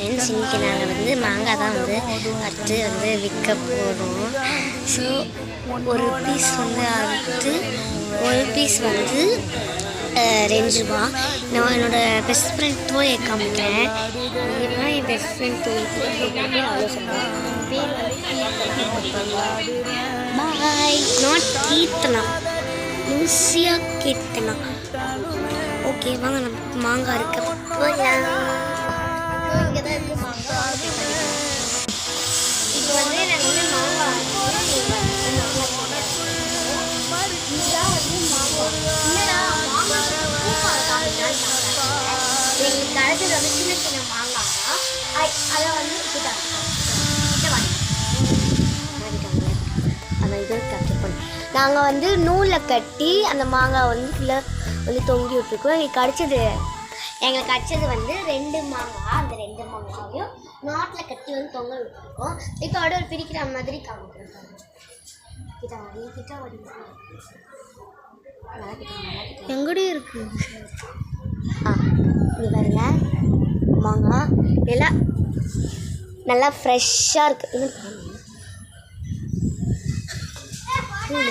Friends, இன்றைக்கி நாங்கள் வந்து மாங்காய் தான் வந்து அறுத்து வந்து விற்க போகிறோம். ஸோ ஒரு பீஸ் வந்து அறுத்து ஒரு பீஸ் வந்து 2 ரூபா. நான் என்னோடய பெஸ்ட் ஃப்ரெண்ட் தோயை காமிக்கிறேன். இதுதான் என் பெஸ்ட் ஃப்ரெண்ட் தோய். அவ்வளோ சொல்லுவேன். பேர் வந்து பாய், not Keerthana, Lucia Keerthana. Okay, வாங்க நம்ம மாங்காய் இருக்க போகலாம். இங்கே தான் இருக்குது மாங்காய். இப்போ வந்து நாங்கள் வந்து மாங்காய் எங்களுக்கு கிடைச்சது வந்து சின்ன சின்ன மாங்காய் தான். அதை வந்து அந்த இது கட்டி பண்ணி நாங்கள் வந்து நூலில் கட்டி அந்த மாங்காய் வந்து ஃபுல்லாக வந்து தொங்கி விட்டுருக்கோம். எங்களுக்கு கிடைச்சது வந்து 2 மாங்காய். அந்த 2 மாங்காயும் நாட்டில் கட்டி வந்து தொங்க விட்டுருக்கோம். இப்போ அப்படியே ஒரு பிரிக்கிற மாதிரி காமிக்கிறோம். எங்கடி இருக்கு? இங்கே பாருங்க, மாங்காய் எல்லாம் நல்லா ஃப்ரெஷ்ஷாக இருக்குது.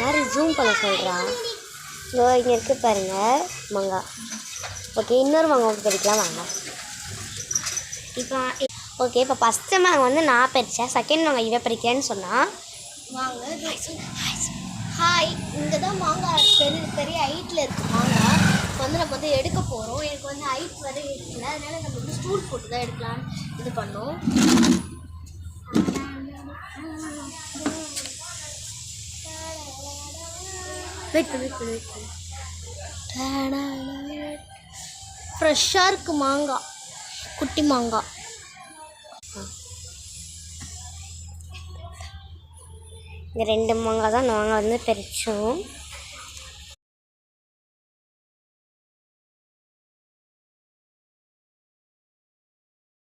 யார் ஜூம் பண்ண சொல்கிறான்? இதோ இங்கே இருக்குது பாருங்கள் மாங்காய். ஓகே, இன்னொரு மாங்காய் பறிக்கலாம் வாங்க. இப்போ ஃபஸ்ட்டு மாங்காய் வந்து நான் பறித்தேன். செகண்ட் மாங்காய் இவ பறிக்கிறேன்னு சொன்னால் வாங்க. ஹாய், இங்கே தான் மாங்காய் பெரிய ஹைட்டில் இருக்குது மாங்காய். இப்போ வந்து நம்ம வந்து எடுக்க போகிறோம். எனக்கு வந்து ஹைட் வர இருக்குல்ல, அதனால நம்ம வந்து ஸ்டூல் போட்டு தான் எடுக்கலான்னு இது பண்ணோம். வெயிட் ஃப்ரெஷ்ஷாக இருக்குது மாங்காய், குட்டி மாங்காய். இந்த 2 மாங்காய் தான் நாங்கள் வந்து பறித்தோம்.